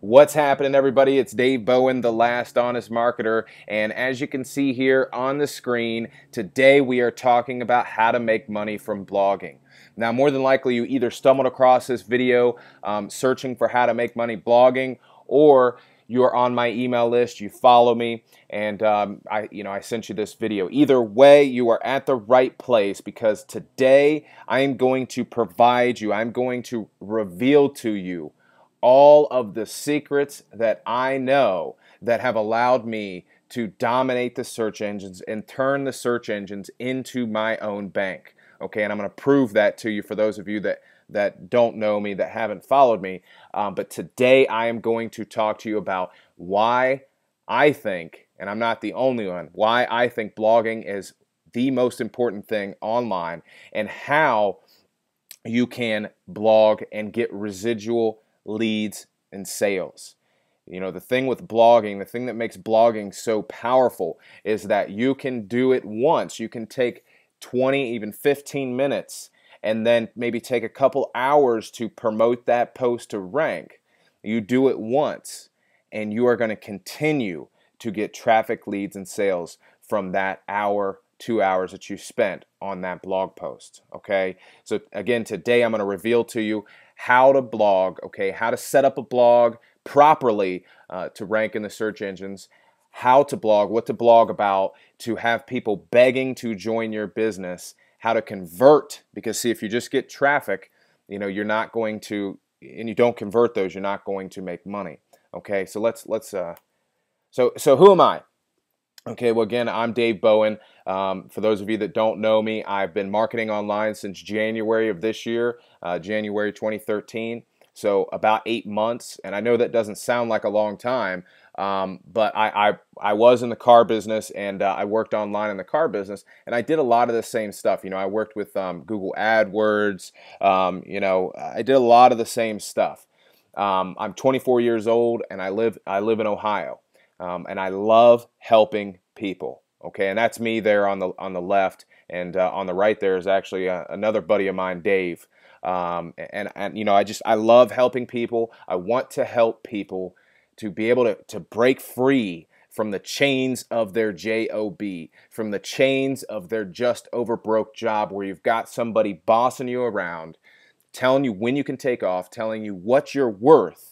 What's happening, everybody? It's Dave Bowen, the last honest marketer, and as you can see here on the screen, today we are talking about how to make money from blogging. Now, more than likely, you either stumbled across this video searching for how to make money blogging, or you are on my email list, you follow me, and I sent you this video. Either way, you are at the right place, because today I am going to provide you, I'm going to reveal to you all of the secrets that I know that have allowed me to dominate the search engines and turn the search engines into my own bank. Okay, and I'm going to prove that to you for those of you that don't know me, that haven't followed me. But today I am going to talk to you about why I think, and I'm not the only one, why I think blogging is the most important thing online, and how you can blog and get residual leads and sales. You know, the thing with blogging, the thing that makes blogging so powerful is that you can do it once. You can take 20, even 15 minutes, and then maybe take a couple hours to promote that post to rank. You do it once, and you are going to continue to get traffic, leads, and sales from that hour, 2 hours that you spent on that blog post. Okay, so again, today I'm going to reveal to you how to blog, okay, how to set up a blog properly to rank in the search engines, how to blog, what to blog about, to have people begging to join your business, how to convert, because see, if you just get traffic, you know, you're not going to, and you don't convert those, you're not going to make money. Okay, so so who am I? Okay, well, again, I'm Dave Bowen. For those of you that don't know me, I've been marketing online since January of this year, January 2013, so about 8 months. And I know that doesn't sound like a long time, but I was in the car business, and I worked online in the car business, and I did a lot of the same stuff. You know, I worked with Google AdWords. You know, I did a lot of the same stuff. I'm 24 years old, and I live in Ohio. And I love helping people. Okay, and that's me there on the left, and on the right there is actually another buddy of mine, Dave. And you know, I love helping people. I want to help people to be able to break free from the chains of their job, from the chains of their just over broke job, where you've got somebody bossing you around, telling you when you can take off, telling you what you're worth.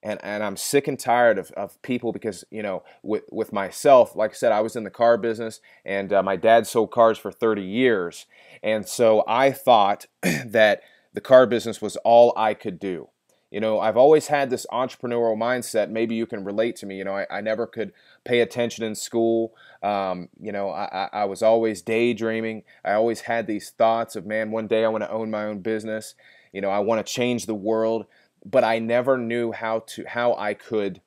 And I'm sick and tired of people, because, you know, with myself, like I said, I was in the car business, and my dad sold cars for 30 years. And so I thought that the car business was all I could do. You know, I've always had this entrepreneurial mindset. Maybe you can relate to me. You know, I never could pay attention in school. You know, I was always daydreaming. I always had these thoughts of, man, one day I want to own my own business. You know, I want to change the world. But I never knew how I could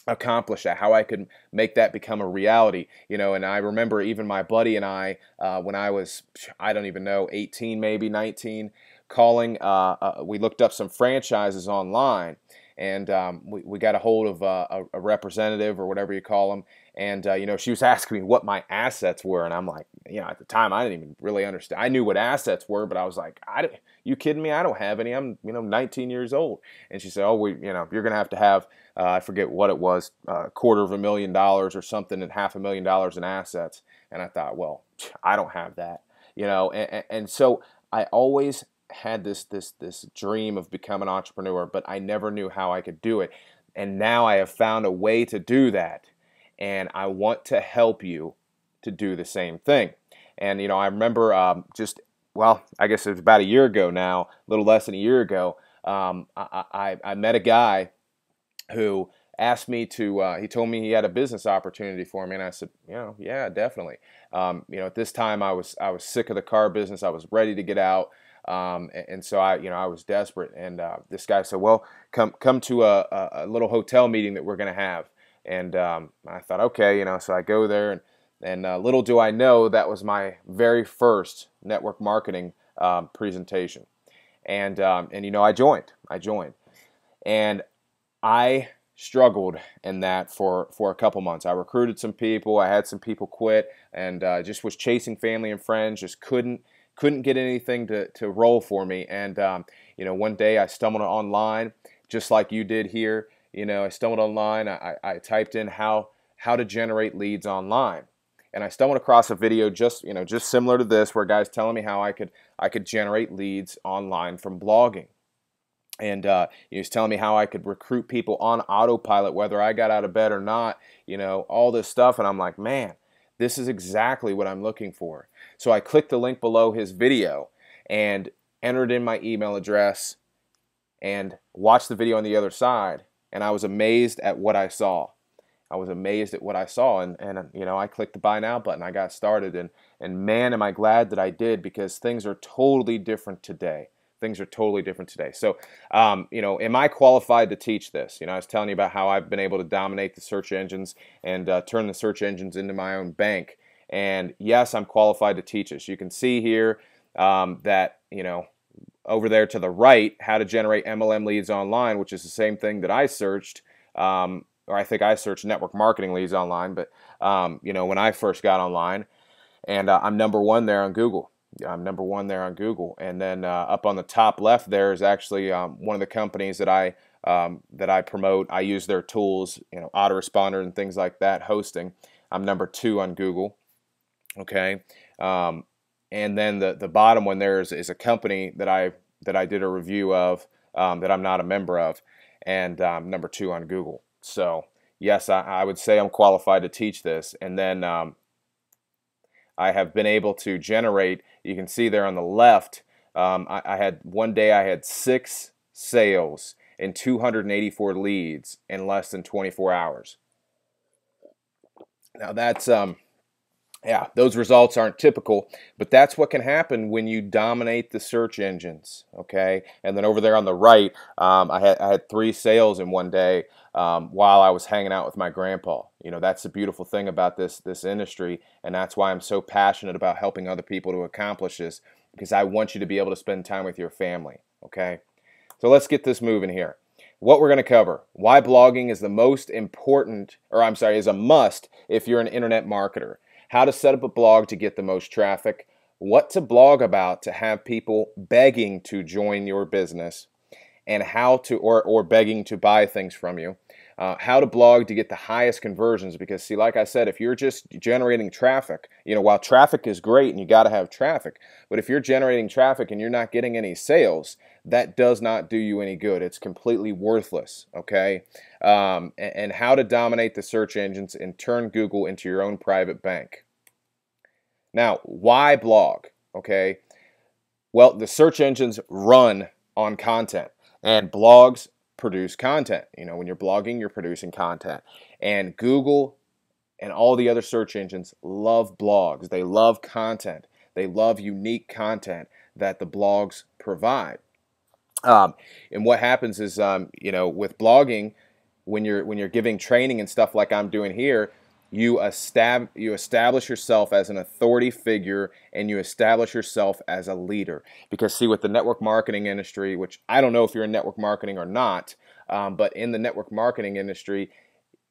accomplish that, how I could make that become a reality. You know, and I remember even my buddy and I, when I was, I don't even know, 18, maybe 19, calling, we looked up some franchises online, and we got a hold of a representative, or whatever you call them, and you know, she was asking me what my assets were, and I'm like, you know, at the time I didn't even really understand. I knew what assets were, but I was like, you kidding me? I don't have any. I'm, you know, 19 years old. And she said, oh, you know, you're gonna have I forget what it was, $250,000 or something, and $500,000 in assets. And I thought, well, I don't have that, you know, and so I always had this dream of becoming an entrepreneur, but I never knew how I could do it. And now I have found a way to do that, and I want to help you to do the same thing. And you know, I remember well, I guess it was about a year ago now, a little less than a year ago, I met a guy who asked me to, he told me he had a business opportunity for me, and I said, you know, yeah, definitely. You know, at this time I was sick of the car business. I was ready to get out. And so you know, I was desperate, and this guy said, well, come to a little hotel meeting that we're going to have. And I thought, okay, you know, so I go there, and little do I know, that was my very first network marketing presentation. And you know, I joined, and I struggled in that for a couple months. I recruited some people, I had some people quit, and just was chasing family and friends, just couldn't get anything to roll for me. And you know, one day I stumbled online, just like you did here. You know, I stumbled online. I typed in how to generate leads online, and I stumbled across a video just similar to this, where a guy's telling me how I could generate leads online from blogging. And he was telling me how I could recruit people on autopilot, whether I got out of bed or not, all this stuff. And I'm like, man, this is exactly what I'm looking for. So I clicked the link below his video and entered in my email address and watched the video on the other side. And I was amazed at what I saw. I was amazed at what I saw, and I clicked the buy now button. I got started, and man, am I glad that I did, because things are totally different today. Things are totally different today. So, am I qualified to teach this? I was telling you about how I've been able to dominate the search engines and turn the search engines into my own bank. And yes, I'm qualified to teach this. You can see here that, over there to the right, how to generate MLM leads online, which is the same thing that I searched. Or I think I searched network marketing leads online, but when I first got online, and I'm #1 there on Google. I'm #1 there on Google, and then up on the top left there is actually one of the companies that I promote. I use their tools, autoresponder and things like that, hosting. I'm #2 on Google. Okay, and then the bottom one there is a company that I did a review of that I'm not a member of, and #2 on Google. So yes, I would say I'm qualified to teach this. And then I have been able to generate, you can see there on the left, I had one day I had 6 sales and 284 leads in less than 24 hours. Now that's yeah, those results aren't typical, but that's what can happen when you dominate the search engines, okay? And then over there on the right, I had 3 sales in one day while I was hanging out with my grandpa. That's the beautiful thing about this industry, and that's why I'm so passionate about helping other people to accomplish this, because I want you to be able to spend time with your family, okay? So let's get this moving here. What we're going to cover: why blogging is the most important, or I'm sorry, is a must if you're an internet marketer. How to set up a blog to get the most traffic, what to blog about to have people begging to join your business, and how to, or begging to buy things from you. How to blog to get the highest conversions, because see, like I said, if you're just generating traffic, while traffic is great and you got to have traffic, but if you're generating traffic and you're not getting any sales, that does not do you any good. It's completely worthless, okay? And how to dominate the search engines and turn Google into your own private bank. Now, why blog? Okay, well, the search engines run on content, and blogs produce content. When you're blogging, you're producing content, and Google and all the other search engines love blogs. They love content. They love unique content that the blogs provide. And what happens is, with blogging, when you're giving training and stuff like I'm doing here, you establish yourself as an authority figure, and you establish yourself as a leader. Because see, with the network marketing industry, which I don't know if you're in network marketing or not, but in the network marketing industry,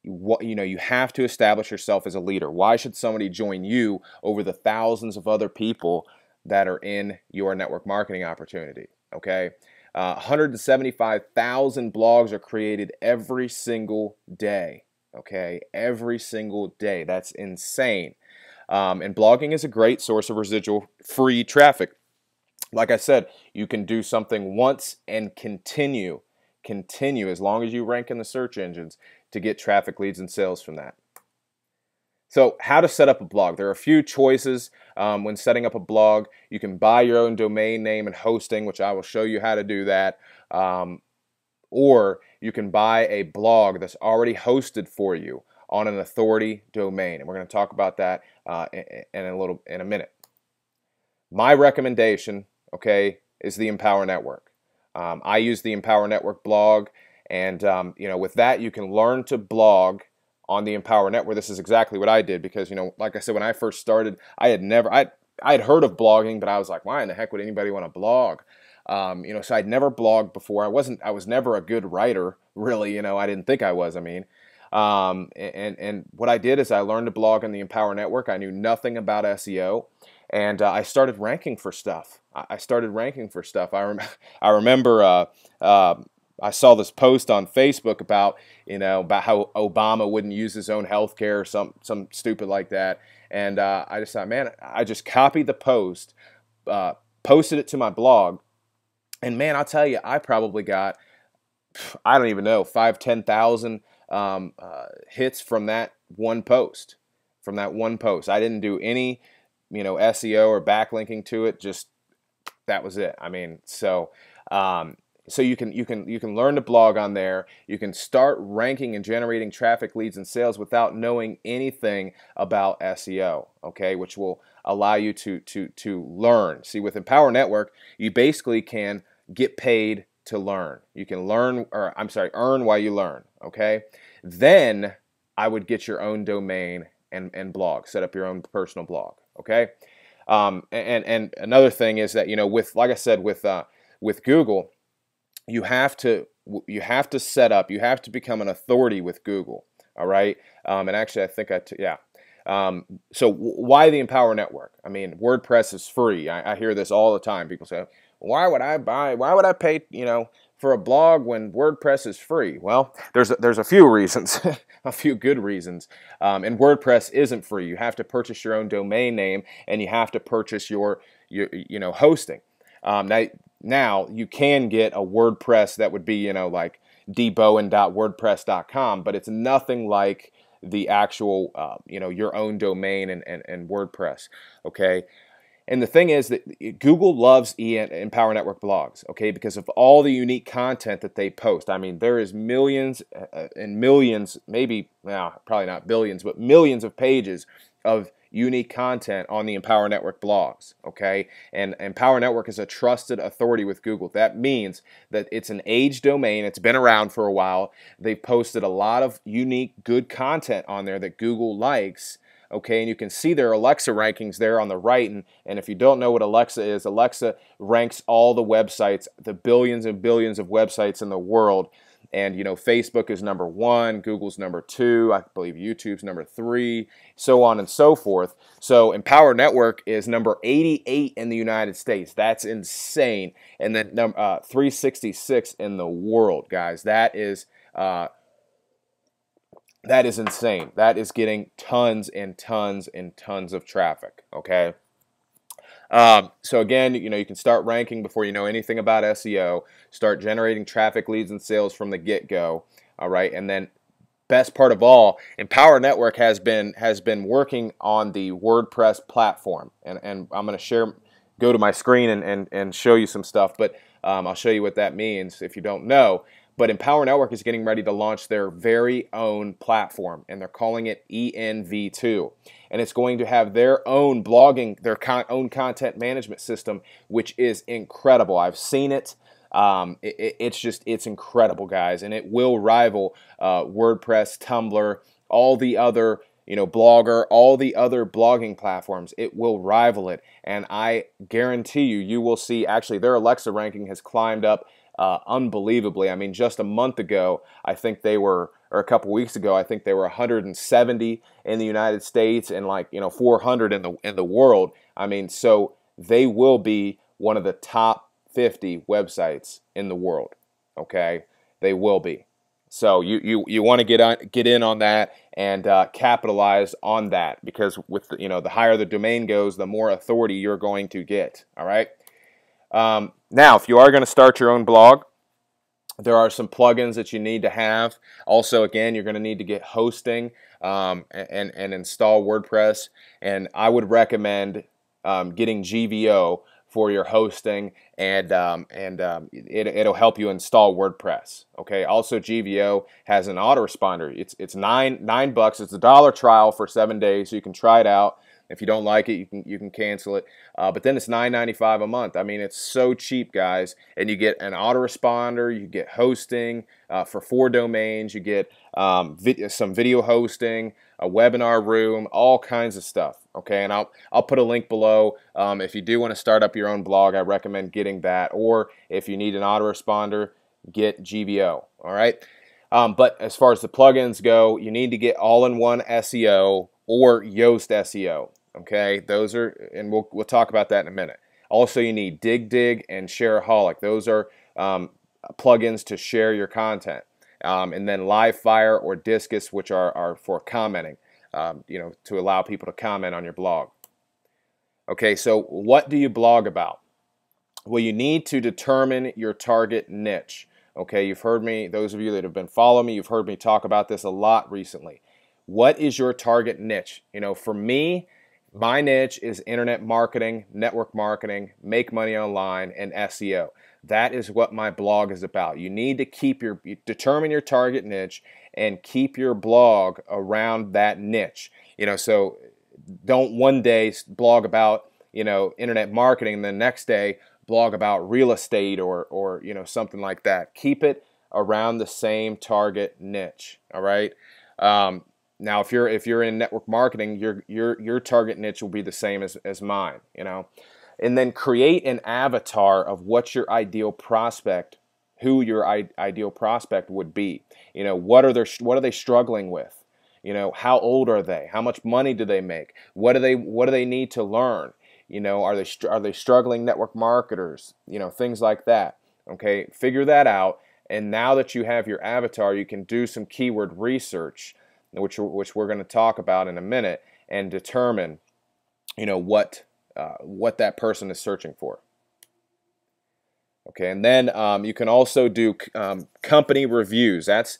you have to establish yourself as a leader. Why should somebody join you over the thousands of other people that are in your network marketing opportunity? Okay, 175,000 blogs are created every single day. Okay, every single day. That's insane. And blogging is a great source of residual free traffic. Like I said, you can do something once and continue as long as you rank in the search engines to get traffic, leads, and sales from that. So how to set up a blog. There are a few choices when setting up a blog. You can buy your own domain name and hosting, which I will show you how to do that. Or you can buy a blog that's already hosted for you on an authority domain, and we're going to talk about that in a minute. My recommendation, okay, is the Empower Network. I use the Empower Network blog, and with that you can learn to blog on the Empower Network. This is exactly what I did, because like I said, when I first started, I had heard of blogging, but I was like, why in the heck would anybody want to blog? So I'd never blogged before. I was never a good writer, really. I didn't think I was. And what I did is I learned to blog on the Empower Network. I knew nothing about SEO, and I started ranking for stuff. I remember I saw this post on Facebook about, about how Obama wouldn't use his own health care or some stupid like that. And I just thought, man, I just copied the post, posted it to my blog, and man, I'll tell you, I probably got, I don't even know, 5,000, 10,000 hits from that one post. I didn't do any, SEO or backlinking to it. Just that was it. I mean, so you can learn to blog on there. You can start ranking and generating traffic, leads, and sales without knowing anything about SEO. Okay, which will allow you to learn. See, with Empower Network, you basically can get paid to learn. You can earn while you learn. Okay, then I would get your own domain and blog. Set up your own personal blog. Okay, and another thing is that with, like I said, with Google, you have to set up. You have to become an authority with Google. All right, and actually, I think so why the Empower Network? I mean, WordPress is free. I hear this all the time. People say, why would I pay, for a blog when WordPress is free? Well, there's a few reasons, a few good reasons. And WordPress isn't free. You have to purchase your own domain name, and you have to purchase your hosting. Now you can get a WordPress that would be, like dbowen.wordpress.com, but it's nothing like the actual, your own domain and WordPress. Okay. And the thing is that Google loves Empower Network blogs, okay, because of all the unique content that they post. I mean, there is millions and millions, maybe, probably not billions, but millions of pages of unique content on the Empower Network blogs, okay? And Empower Network is a trusted authority with Google. That means that it's an age domain. It's been around for a while. They've posted a lot of unique, good content on there that Google likes. Okay, and you can see their Alexa rankings there on the right, and if you don't know what Alexa is, Alexa ranks all the websites, the billions and billions of websites in the world, and Facebook is number 1, Google's number 2, I believe YouTube's number 3, so on and so forth. So Empower Network is number 88 in the United States. That's insane, and then 366 in the world, guys. That is insane. That is getting tons and tons and tons of traffic, okay? So again, you can start ranking before you know anything about SEO, start generating traffic, leads, and sales from the get-go, all right? And then best part of all, Empower Network has been working on the WordPress platform, and I'm going to go to my screen and show you some stuff, but I'll show you what that means if you don't know. But Empower Network is getting ready to launch their very own platform, and they're calling it ENV2. And it's going to have their own blogging, their own content management system, which is incredible. I've seen it. It's incredible, guys, and it will rival WordPress, Tumblr, all the other, Blogger, all the other blogging platforms. It will rival it, and I guarantee you will see. Actually, their Alexa ranking has climbed up unbelievably. I mean, just a month ago, I think they were, or a couple weeks ago, I think they were 170 in the United States and 400 in the world. I mean, so they will be one of the top 50 websites in the world. Okay, they will be. So you want to get in on that and capitalize on that, because with the higher the domain goes, the more authority you're going to get. All right. Now, if you are going to start your own blog, there are some plugins that you need to have. Also, again, you're going to need to get hosting and install WordPress. And I would recommend getting GVO for your hosting, and it'll help you install WordPress. Okay. Also, GVO has an autoresponder. It's $9. It's a $1 trial for 7 days, so you can try it out. If you don't like it, you can cancel it. But then it's $9.95 a month. I mean, it's so cheap, guys. And you get an autoresponder, you get hosting for 4 domains, you get some video hosting, a webinar room, all kinds of stuff. Okay, and I'll put a link below. If you do want to start up your own blog, I recommend getting that. Or if you need an autoresponder, get GVO. All right. But as far as the plugins go, you need to get All-in-One SEO or Yoast SEO. Okay, those are, and we'll talk about that in a minute. Also, you need Dig and Shareaholic. Those are plugins to share your content, and then Livefire or Discus, which are for commenting, to allow people to comment on your blog. Okay, so what do you blog about? Well, you need to determine your target niche. Okay, you've heard me, those of you that have been following me, you've heard me talk about this a lot recently. What is your target niche? For me, my niche is internet marketing, network marketing, make money online, and SEO. That is what my blog is about. You need to determine your target niche and keep your blog around that niche. So don't one day blog about, internet marketing and the next day blog about real estate or something like that. Keep it around the same target niche. All right. Now, if you're in network marketing, your target niche will be the same as mine. And then create an avatar of what your ideal prospect, who your ideal prospect would be. What are they struggling with? How old are they? How much money do they make? What do they need to learn? Are they struggling network marketers? Things like that. Okay, figure that out. And now that you have your avatar, you can do some keyword research, which we're going to talk about in a minute, and determine, what that person is searching for. Okay, and then you can also do company reviews. That's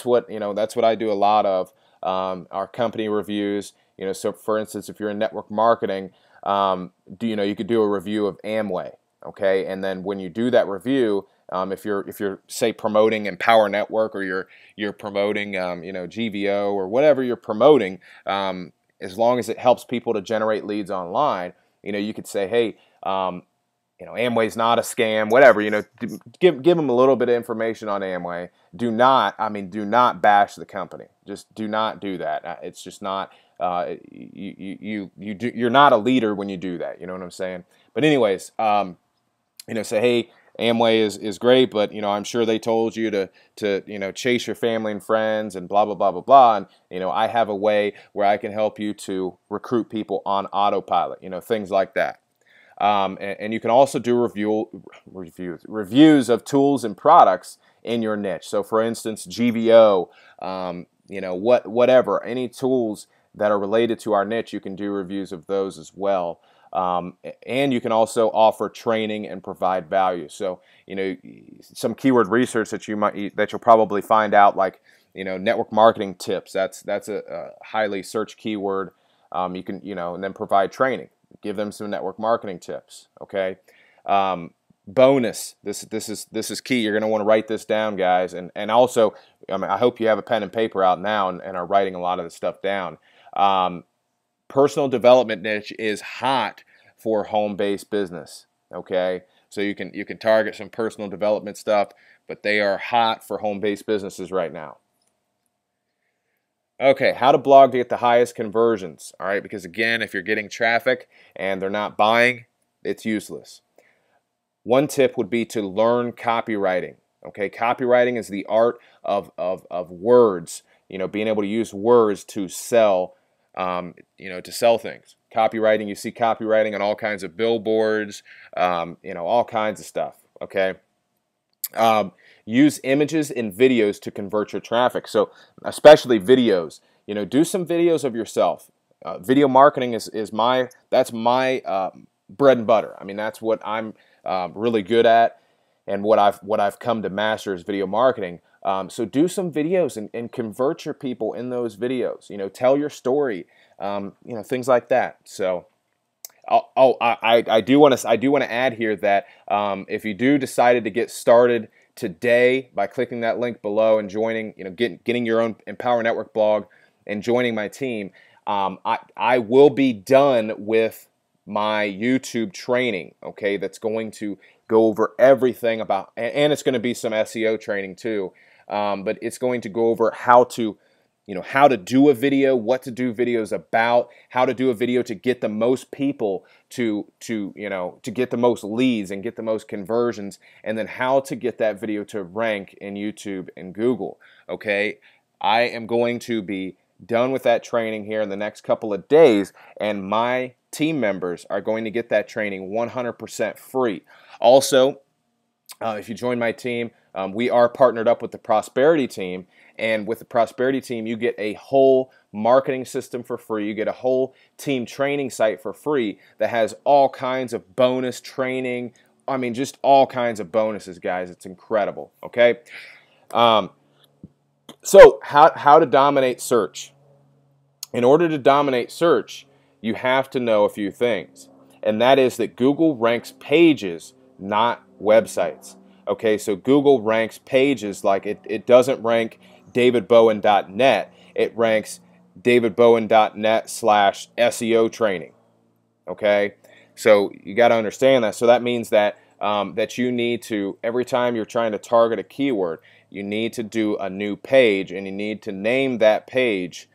what I do a lot of. Our company reviews. So for instance, if you're in network marketing, you could do a review of Amway. Okay, and then when you do that review, if you're say promoting Empower Network, or you're promoting GVO or whatever you're promoting, as long as it helps people to generate leads online, you could say, hey, Amway's not a scam, whatever. Give them a little bit of information on Amway. Do not bash the company. Just do not do that. It's just not. You're not a leader when you do that. You know what I'm saying? But anyways, say, hey, Amway is great, but I'm sure they told you to chase your family and friends and blah blah blah blah blah. And I have a way where I can help you to recruit people on autopilot. Things like that. And you can also do reviews of tools and products in your niche. So for instance, GVO, whatever, any tools that are related to our niche, you can do reviews of those as well. And you can also offer training and provide value. So some keyword research that you'll probably find out, like network marketing tips. That's a highly searched keyword. You can and then provide training. Give them some network marketing tips. Okay. Bonus. This is key. You're going to want to write this down, guys. And also, I hope you have a pen and paper out now and are writing a lot of this stuff down. Personal development niche is hot for home-based business. Okay, so you can target some personal development stuff, but they are hot for home-based businesses right now. Okay, how to blog to get the highest conversions. All right, because again, if you're getting traffic and they're not buying, it's useless. One tip would be to learn copywriting. Okay, copywriting is the art of words. Being able to use words to sell. To sell things. Copywriting, you see copywriting on all kinds of billboards, all kinds of stuff. Okay. Use images and videos to convert your traffic. So especially videos. Do some videos of yourself. Video marketing is my bread and butter. That's what I'm really good at, and what I've come to master is video marketing. So do some videos and convert your people in those videos. Tell your story. Things like that. So, I do want to add here that if you decided to get started today by clicking that link below and joining, getting your own Empower Network blog and joining my team, I will be done with my YouTube training. Okay, that's going to go over everything about, and it's going to be some SEO training too. But it's going to go over how to do a video, what to do videos about, how to do a video to get the most people to get the most leads and get the most conversions, and then how to get that video to rank in YouTube and Google. Okay, I am going to be done with that training here in the next couple of days, and my team members are going to get that training 100% free. Also, If you join my team, we are partnered up with the Prosperity team. And with the Prosperity team, you get a whole marketing system for free. You get a whole team training site for free that has all kinds of bonus training. I mean, just all kinds of bonuses, guys. It's incredible, okay? Um, so how to dominate search. In order to dominate search, you have to know a few things. And that is that Google ranks pages, not websites. Okay, so Google ranks pages like it doesn't rank davidbowen.net. It ranks davidbowen.net/SEO training. Okay, so you got to understand that. So that means that that you need to, every time you're trying to target a keyword, you need to do a new page, and you need to name that page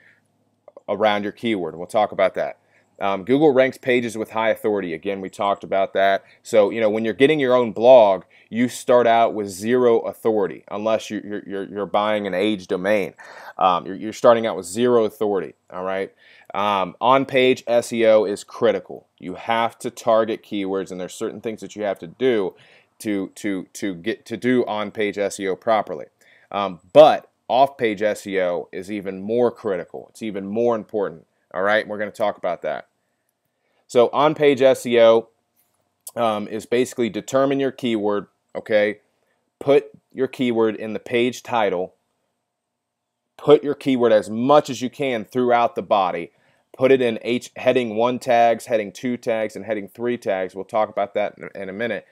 around your keyword. We'll talk about that. Google ranks pages with high authority. Again, we talked about that. So, when you're getting your own blog, you start out with 0 authority, unless you're buying an age domain. You're starting out with 0 authority. All right. On-page SEO is critical. You have to target keywords, and there's certain things that you have to do to get to do on-page SEO properly. But off-page SEO is even more critical. It's even more important. All right, and we're going to talk about that. So on-page SEO is basically determine your keyword. Okay, put your keyword in the page title. Put your keyword as much as you can throughout the body. Put it in heading 1 tags, heading 2 tags, and heading 3 tags. We'll talk about that in a minute.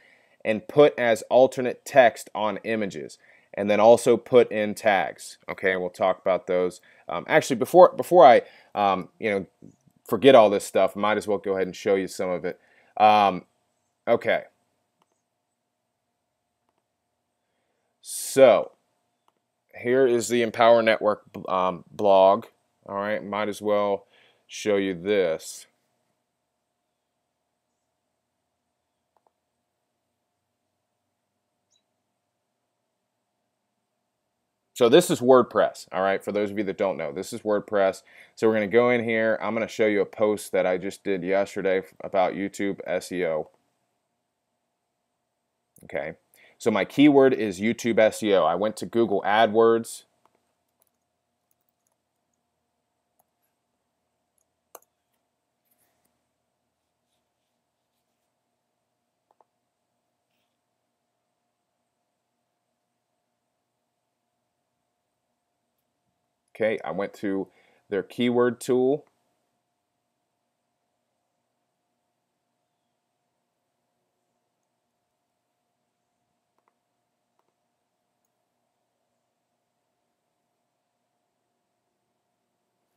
And put as alternate text on images. And then also put in tags. Okay, we'll talk about those. Actually, before I forget all this stuff, might as well go ahead and show you some of it. Okay. So here is the Empower Network blog. All right, might as well show you this. So this is WordPress, all right, for those of you that don't know. This is WordPress. So we're going to go in here. I'm going to show you a post that I just did yesterday about YouTube SEO. Okay, so my keyword is YouTube SEO. I went to Google AdWords. Okay, I went to their keyword tool.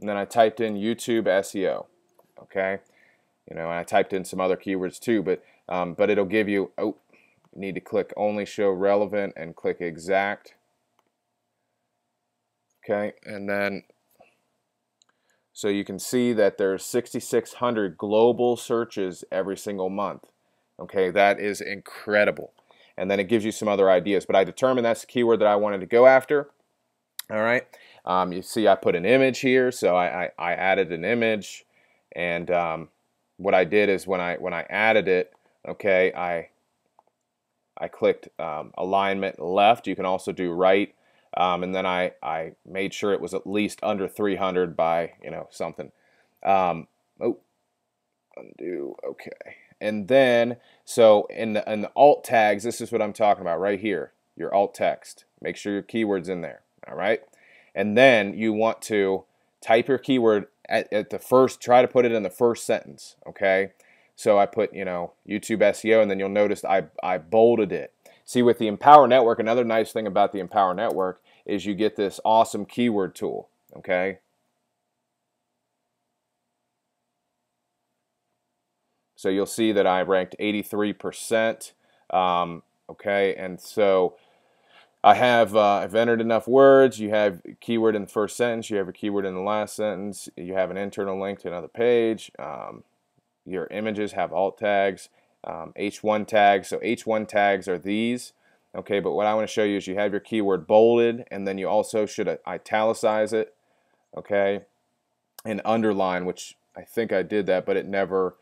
And then I typed in YouTube SEO. Okay, and I typed in some other keywords too, but it'll give you, you need to click only show relevant and click exact. Okay, and then so you can see that there's 6,600 global searches every single month. Okay, that is incredible. And then it gives you some other ideas, but I determined that's the keyword that I wanted to go after. All right, you see I put an image here, so I added an image, and what I did is when I added it, okay, I clicked alignment left. You can also do right, and then I made sure it was at least under 300 by something. Oh, undo. Okay, and then so in the alt tags, this is what I'm talking about right here. Your alt text. Make sure your keyword's in there. All right, and then you want to type your keyword at the first. Try to put it in the first sentence. Okay. So I put, YouTube SEO, and then you'll notice I bolded it. See, with the Empower Network, another nice thing about the Empower Network is you get this awesome keyword tool, okay? So you'll see that I ranked 83%, okay? And so I've entered enough words. You have a keyword in the first sentence. You have a keyword in the last sentence. You have an internal link to another page. Your images have alt tags, H1 tags. So H1 tags are these. Okay, but what I want to show you is you have your keyword bolded, and then you also should italicize it, okay, and underline, which I think I did that, but it never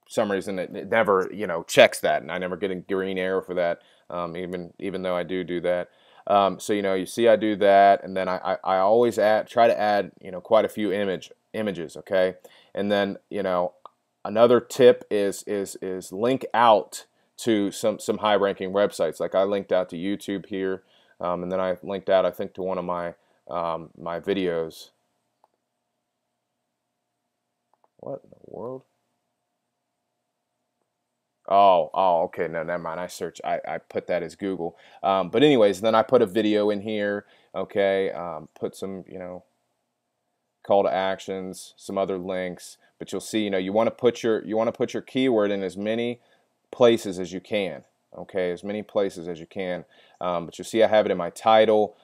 some reason it never, you know, checks that, and I never get a green arrow for that, even though I do that. So you know, you see I do that, and then I always try to add, you know, quite a few images, okay? And then, you know, another tip is link out to some high ranking websites. Like I linked out to YouTube here, and then I linked out, I think, to one of my my videos. What in the world? Oh, okay. No, never mind. I put that as Google. But anyways, then I put a video in here. Okay, put some, you know, call to actions, some other links. But you'll see, you know, you want to put your keyword in as many places as you can. Okay, as many places as you can. But you'll see I have it in my title.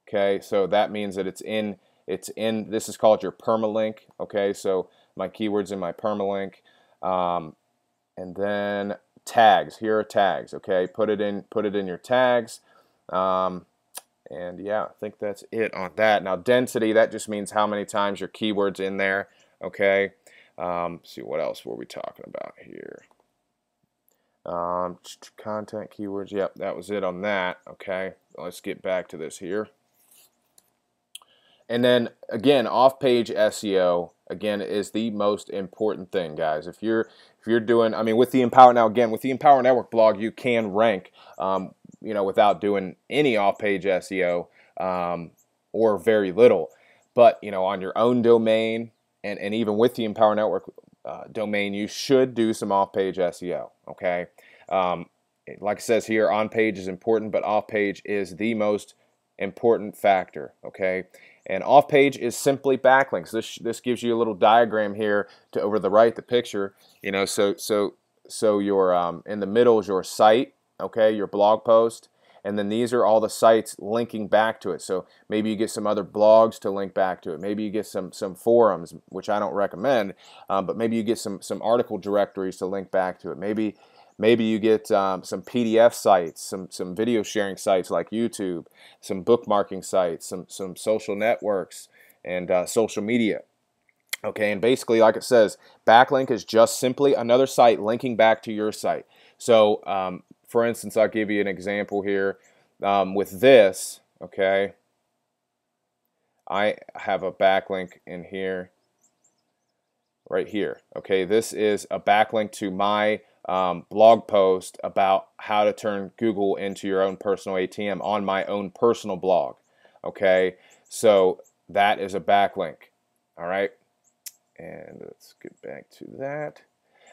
Okay, so that means that it's in. This is called your permalink. Okay, so my keywords in my permalink, and then tags. Here are tags. Okay, put it in your tags, and yeah, I think that's it on that. Now density, that just means how many times your keywords in there. Okay, see what else were we talking about here? Content keywords. Yep, that was it on that. Okay, let's get back to this here. And then again, off-page SEO again is the most important thing, guys. If you're doing, I mean, with the Empower, now again, with the Empower Network blog, you can rank, you know, without doing any off-page SEO, or very little. But you know, on your own domain, and even with the Empower Network domain, you should do some off-page SEO. Okay, like it says here, on-page is important, but off-page is the most important factor. Okay. And off page is simply backlinks. This gives you a little diagram here to over the right, the picture. You know, so your in the middle is your site, okay, your blog post, and then these are all the sites linking back to it. So maybe you get some other blogs to link back to it. Maybe you get some forums, which I don't recommend, but maybe you get some article directories to link back to it. Maybe you get some PDF sites, some video sharing sites like YouTube, some bookmarking sites, some social networks, and social media. Okay, and basically, like it says, backlink is just simply another site linking back to your site. So, for instance, I'll give you an example here. With this, okay, I have a backlink in here, right here. Okay, this is a backlink to my blog post about how to turn Google into your own personal ATM on my own personal blog. Okay, so that is a backlink. All right, and let's get back to that.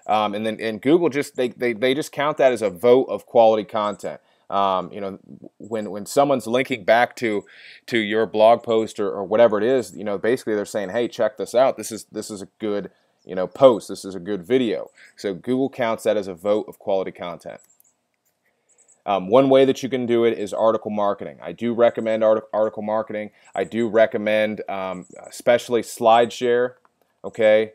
And then Google just they just count that as a vote of quality content. You know, when someone's linking back to your blog post or whatever it is, you know, basically they're saying, hey, check this out. This is a good, you know, post. This is a good video. So Google counts that as a vote of quality content. One way that you can do it is article marketing. I do recommend article marketing. I do recommend especially SlideShare. Okay,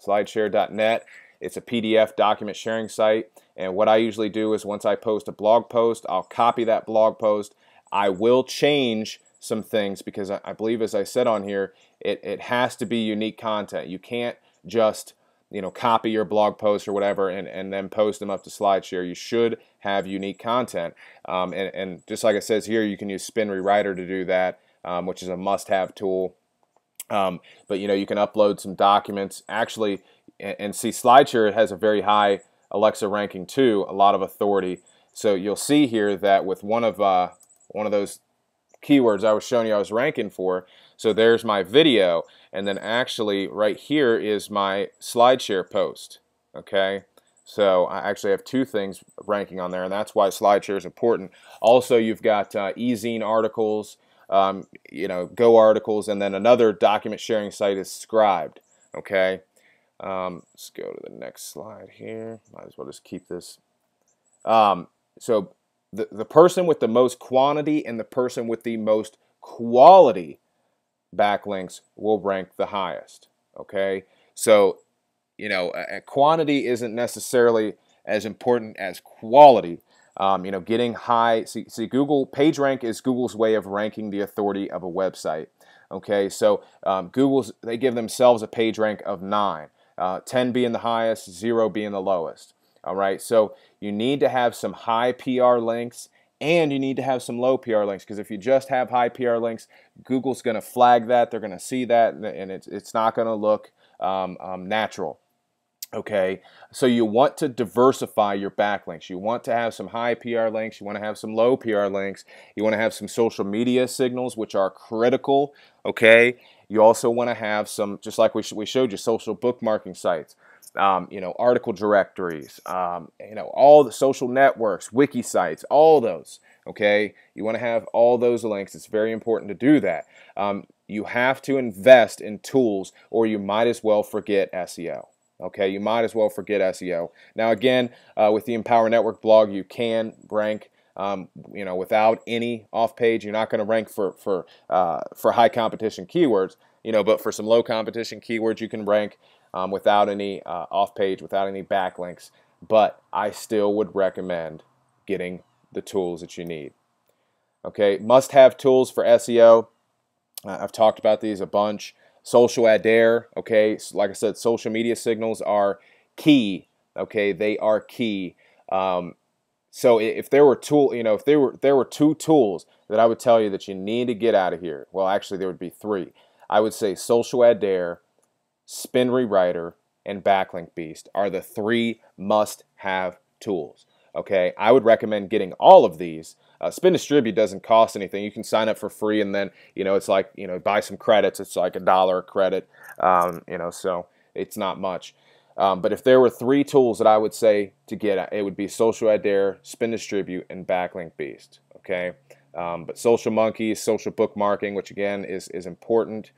SlideShare.net. It's a PDF document sharing site. And what I usually do is once I post a blog post, I'll copy that blog post. I will change some things because I believe, as I said on here, it has to be unique content. You can't just, you know, copy your blog post or whatever and then post them up to SlideShare. You should have unique content. And just like it says here, you can use Spin Rewriter to do that, which is a must-have tool. But you know, you can upload some documents. Actually, and see, SlideShare has a very high Alexa ranking too, a lot of authority. So you'll see here that with one of those keywords I was showing you I was ranking for. So there's my video, and then actually right here is my SlideShare post. Okay, so I actually have two things ranking on there, and that's why SlideShare is important. Also, you've got eZine articles, you know, Go articles, and then another document sharing site is Scribed. Okay, let's go to the next slide here. Might as well just keep this. So the person with the most quantity and the person with the most quality backlinks will rank the highest. Okay, so you know, quantity isn't necessarily as important as quality. You know, getting high. See, Google PageRank is Google's way of ranking the authority of a website. Okay, so they give themselves a page rank of 9, 10 being the highest, 0 being the lowest. All right, so you need to have some high PR links and you need to have some low PR links, because if you just have high PR links, Google's going to flag that. They're going to see that, and it's not going to look natural. Okay, so you want to diversify your backlinks. You want to have some high PR links. You want to have some low PR links. You want to have some social media signals, which are critical. Okay, you also want to have some, just like we showed you, social bookmarking sites. Article directories, all the social networks, wiki sites, all those. Okay, you want to have all those links. It's very important to do that. You have to invest in tools, or you might as well forget SEO. Okay, you might as well forget SEO. Now again, with the Empower Network blog, you can rank, without any off-page. You're not going to rank for high competition keywords, but for some low competition keywords, you can rank without any off-page, without any backlinks. But I still would recommend getting the tools that you need. Okay, must-have tools for SEO. I've talked about these a bunch. Social Adair, okay, like I said, social media signals are key. Okay, they are key. So if there were there were 2 tools that I would tell you that you need to get out of here, well, actually there would be 3. I would say Social Adair, Spin Rewriter, and Backlink Beast are the 3 must-have tools. Okay, I would recommend getting all of these. Spin Distribute doesn't cost anything. You can sign up for free, and then it's like buy some credits. It's like $1 a credit. So it's not much. But if there were 3 tools that I would say to get, it would be Social Adair, Spin Distribute, and Backlink Beast. Okay, but Social Monkey, social bookmarking, which again is important.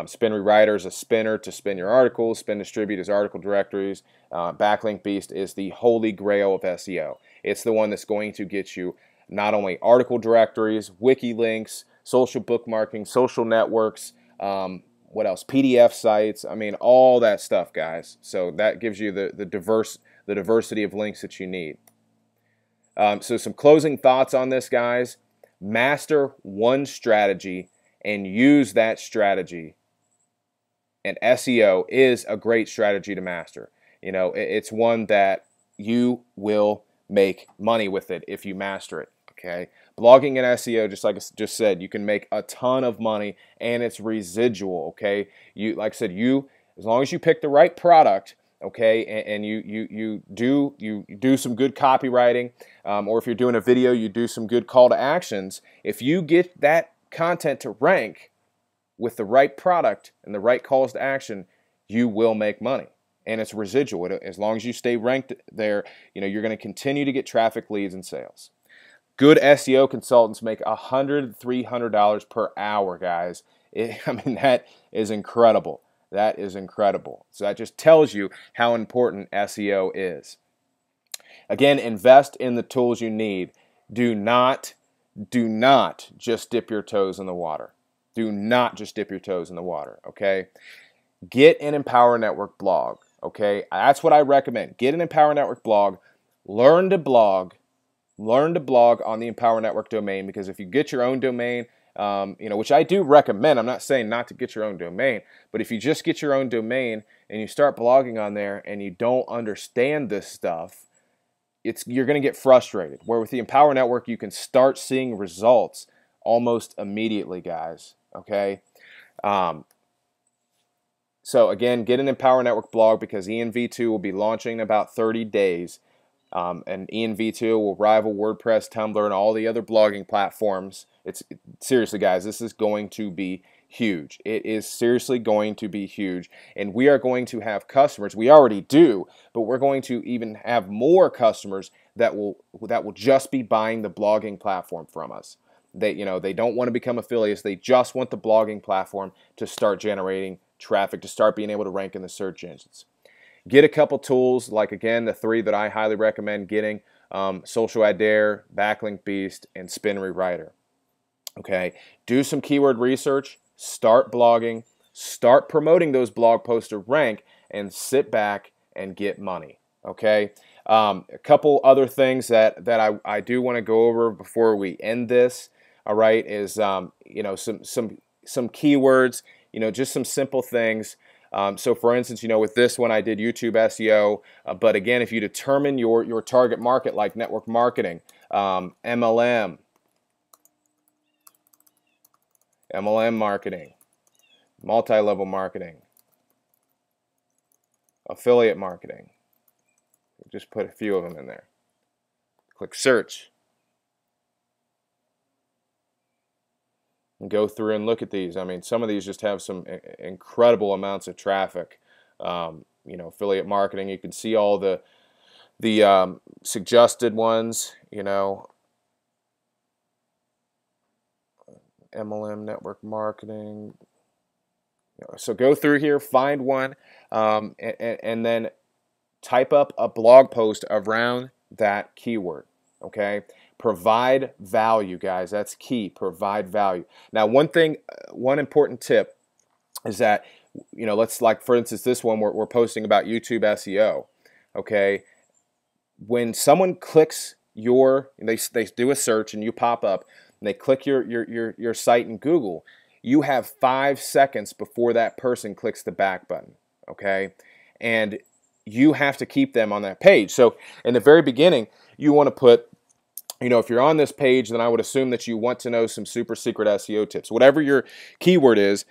Spin Rewriter is a spinner to spin your articles. Spin Distribute is article directories. Backlink Beast is the holy grail of SEO. It's the one that's going to get you not only article directories, wiki links, social bookmarking, social networks, what else? PDF sites. I mean, all that stuff, guys. So that gives you the diversity of links that you need. So some closing thoughts on this, guys. Master one strategy and use that strategy. And SEO is a great strategy to master. It's one that you will make money with it if you master it. Okay, blogging and SEO, just like I just said, you can make a ton of money, and it's residual. Okay, like I said, as long as you pick the right product, okay, and you do some good copywriting, or if you're doing a video, you do some good call to actions. If you get that content to rank with the right product and the right calls to action, you will make money. And it's residual. As long as you stay ranked there, you're going to continue to get traffic, leads, and sales. Good SEO consultants make $100, $300 per hour, guys. That is incredible. That is incredible. So that just tells you how important SEO is. Again, invest in the tools you need. Do not just dip your toes in the water. Do not just dip your toes in the water, okay? Get an Empower Network blog, okay? That's what I recommend. Get an Empower Network blog. Learn to blog. Learn to blog on the Empower Network domain, because if you get your own domain, which I do recommend, I'm not saying not to get your own domain, but if you just get your own domain and you start blogging on there and you don't understand this stuff, you're going to get frustrated. Where with the Empower Network, you can start seeing results almost immediately, guys. Okay. So again, get an Empower Network blog, because ENV2 will be launching in about 30 days. And ENV2 will rival WordPress, Tumblr, and all the other blogging platforms. Seriously, guys, this is going to be huge. It is seriously going to be huge. And we are going to have customers. We already do, but we're going to even have more customers that will just be buying the blogging platform from us. They don't want to become affiliates. They just want the blogging platform to start generating traffic, to start being able to rank in the search engines. Get a couple tools, like again, the 3 that I highly recommend getting: Social Adair, Backlink Beast, and Spin Rewriter. Okay, do some keyword research, start blogging, start promoting those blog posts to rank, and sit back and get money. Okay, a couple other things that I do want to go over before we end this. All right, is some some keywords, just some simple things. So for instance, with this one I did YouTube SEO, but again, if you determine your target market like network marketing, MLM marketing, multi-level marketing, affiliate marketing, just put a few of them in there. Click search. And go through and look at these. I mean, some of these just have some incredible amounts of traffic. Affiliate marketing, you can see all the suggested ones, MLM network marketing. So go through here, find one, and then type up a blog post around that keyword, okay? Provide value, guys. That's key. Provide value. Now, one important tip is that, let's, like, for instance, this one we're posting about YouTube SEO, okay? When someone clicks they do a search and you pop up and they click your site in Google, you have 5 seconds before that person clicks the back button, okay? And you have to keep them on that page. So in the very beginning, you want to put, if you're on this page, then I would assume that you want to know some super secret SEO tips. Whatever your keyword is,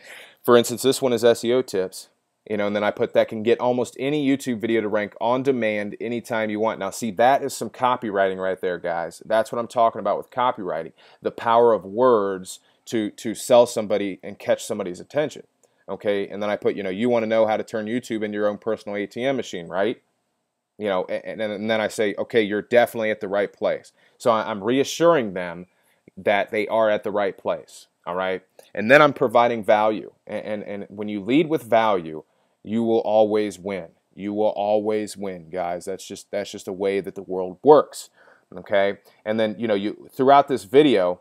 for instance, this one is SEO tips, and then I put that can get almost any YouTube video to rank on demand anytime you want. Now, see, that is some copywriting right there, guys. That's what I'm talking about with copywriting, the power of words to sell somebody and catch somebody's attention, okay? And then I put, you want to know how to turn YouTube into your own personal ATM machine, right? And then I say, okay, you're definitely at the right place. So I'm reassuring them that they are at the right place, all right? And then I'm providing value. And when you lead with value, you will always win. You will always win, guys. That's just a way that the world works, okay? And then, throughout this video,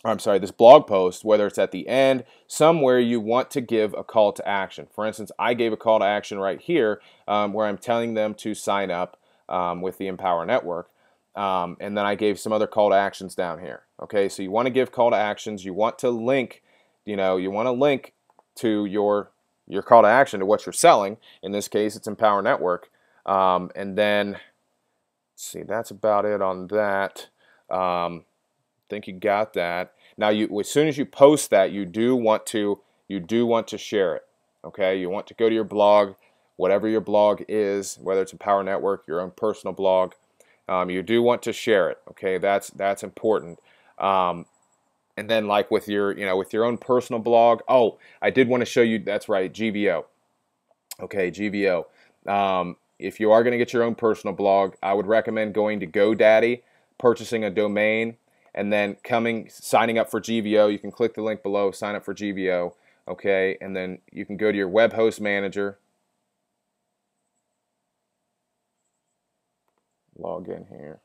this blog post, whether it's at the end, somewhere you want to give a call to action. For instance, I gave a call to action right here where I'm telling them to sign up with the Empower Network. And then I gave some other call to actions down here. Okay, so you want to give call to actions. You want to link, to your call to action to what you're selling. In this case, it's Empower Network. And then, let's see, that's about it on that. Think you got that. Now, as soon as you post that, you do want to share it. Okay, you want to go to your blog, whatever your blog is, whether it's Empower Network, your own personal blog. You do want to share it. Okay, that's important. And then, like with your own personal blog. Oh, I did want to show you. That's right, GVO. Okay, GVO. If you are going to get your own personal blog, I would recommend going to GoDaddy, purchasing a domain, and then signing up for GVO. You can click the link below, sign up for GVO, okay? And then you can go to your web host manager, log in here,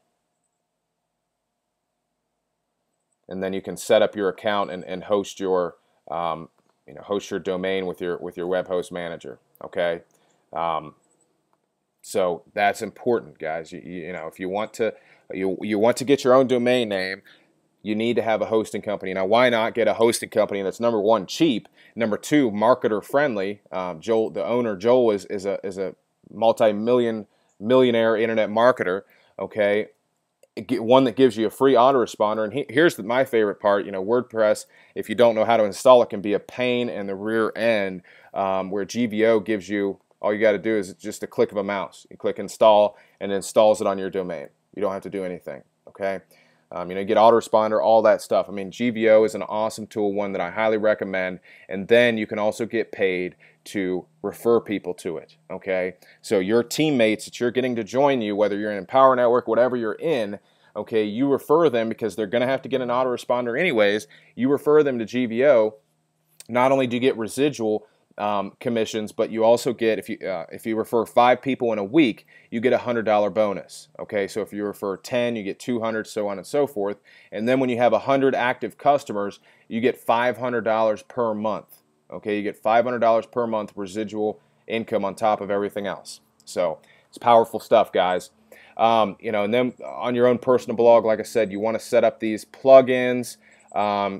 and then you can set up your account and host your host your domain with your web host manager, okay? So that's important, guys. If you want to get your own domain name, you need to have a hosting company. Now, why not get a hosting company that's, number one, cheap, number two, marketer friendly? Joel, the owner, Joel is a millionaire internet marketer. Okay, one that gives you a free autoresponder. And here's my favorite part. WordPress, if you don't know how to install it, can be a pain in the rear end. Where GVO gives you, all you got to do is just a click of a mouse. You click install, and it installs it on your domain. You don't have to do anything. Okay. You get autoresponder, all that stuff. I mean, GVO is an awesome tool, one that I highly recommend. And then you can also get paid to refer people to it. Okay, so your teammates that you're getting to join you, whether you're in Empower Network, whatever you're in, okay, you refer them because they're going to have to get an autoresponder anyways. You refer them to GVO. Not only do you get residual commissions, but you also get, if you refer 5 people in a week, you get a $100 bonus. Okay, so if you refer 10, you get 200, so on and so forth. And then when you have 100 active customers, you get $500 per month. Okay, you get $500 per month residual income on top of everything else. So it's powerful stuff, guys. And then on your own personal blog, like I said, you want to set up these plugins,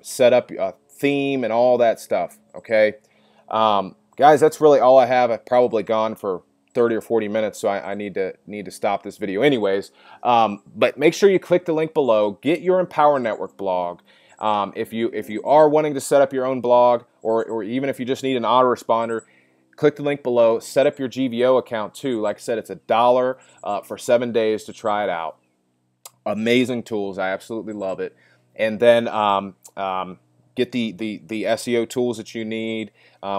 set up theme and all that stuff. Okay, guys, that's really all I have. I've probably gone for 30 or 40 minutes, so I need to stop this video anyways. But make sure you click the link below. Get your Empower Network blog. If you are wanting to set up your own blog, or even if you just need an autoresponder, click the link below. Set up your GVO account too. Like I said, it's $1 for 7 days to try it out. Amazing tools. I absolutely love it. And then get the SEO tools that you need,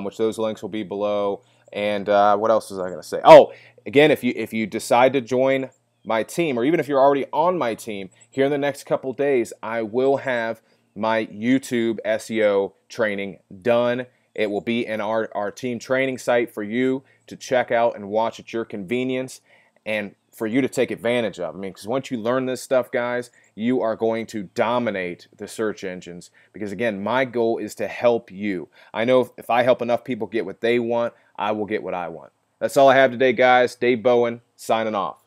which those links will be below. And what else was I going to say? Oh, again, if you decide to join my team, or even if you're already on my team, here in the next couple days, I will have my YouTube SEO training done. It will be in our team training site for you to check out and watch at your convenience, and for you to take advantage of. I mean, because once you learn this stuff, guys, you are going to dominate the search engines. Because again, my goal is to help you. I know if I help enough people get what they want, I will get what I want. That's all I have today, guys. Dave Bowen, signing off.